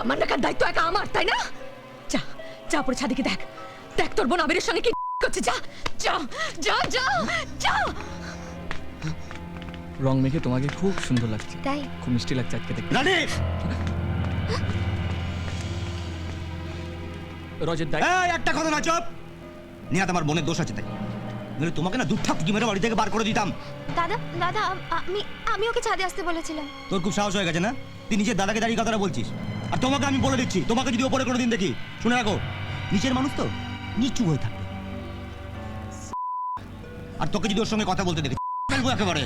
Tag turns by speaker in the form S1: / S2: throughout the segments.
S1: সামান্য কার দায়িত্ব একা আমার, তাই না? যা যা পরে ছাদিকে দেখ, দেখ তোর বোন আবিরের সঙ্গে কি করছে। যা যা যা যা যা।
S2: রং মেখে তোমাকে খুব সুন্দর লাগছে।
S3: তাই?
S2: খুব মিষ্টি লাগছে আজকে দেখতে।
S4: রানী
S2: রজত দাই,
S4: এই একটা কথা না, চুপ। নিহাত আমার বোনের দোষ আছে, তাই নইলে তোমাকে না দুঠাপ কি মেরে বাড়ি থেকে বার করে দিতাম।
S3: দাদা দাদা আমি ওকে ছাদে আসতে বলেছিলাম।
S4: তোর খুব সাহস হয়ে গেছে না? তুই নিজের দাদাকে দাঁড়িয়ে কথাটা বলছিস। আর তোমাকে আমি বলে দিচ্ছি, তোমাকে যদি ওপরে কোনো দিন দেখি, শুনে রাখো, নিচের মানুষ তো নিচু হয়ে থাকবে। আর তোকে যদি ওর সঙ্গে কথা বলতে দেখি ফেলবো একেবারে।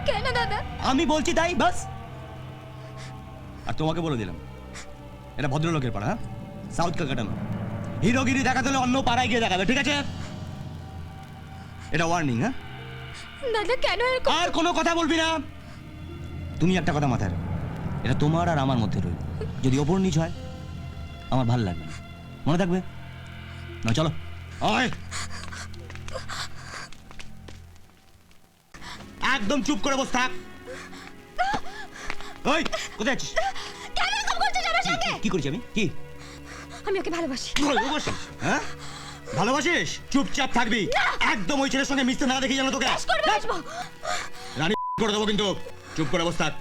S3: কেন দাদা?
S4: আমি বলছি তাই বাস। আর তোমাকে বলে দিলাম, এটা ভদ্রলোকের পাড়া, হ্যাঁ, সাউথ ক্যালকাটা না। হিরোগিরি দেখাতে হলে অন্য পাড়ায় গিয়ে দেখাবে, ঠিক আছে? এটা ওয়ার্নিং। হ্যাঁ,
S3: দাদা কেন এরকম?
S4: আর কোনো কথা বলবি না। তুমি একটা কথা মাথায় রাখো, এটা তোমার আর আমার মধ্যে রইল। যদি ওপর নিচ হয় আমার ভালো লাগবে না, মনে থাকবে না? চলো আয়। একদম চুপ করে বস থাক। ওই কোথায় আছিস?
S3: কেন এরকম করছিস আমার সঙ্গে?
S4: কি করেছি আমি? কি
S3: আমি ওকে ভালোবাসি।
S4: ভালোবাসিস? হ্যাঁ, ভালোবাসিস? চুপচাপ থাকবি, একদম ওই ছেলের সঙ্গে মিশতে না দেখি যেন তোকে।
S3: বেশ করবে আসবো।
S4: রানী করে দেবো কিন্তু, চুপ করে বস থাক।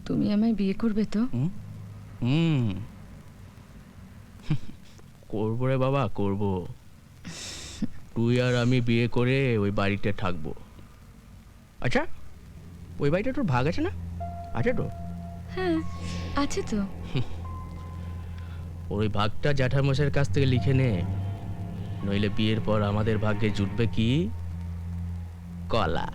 S1: তুমি আমায় বিয়ে করবে তো?
S5: করবো রে বাবা, করবো। তুই আর আমি বিয়ে করে ওই বাড়িতে থাকবো। আচ্ছা, ওই বাড়িটা তোর ভাগ আছে না? আছে তো?
S1: হ্যাঁ আছে তো।
S5: ওই ভাগটা জ্যাঠামশাইয়ের কাছ থেকে লিখে নে, নইলে বিয়ের পর আমাদের ভাগ্যে জুটবে কি? কলা।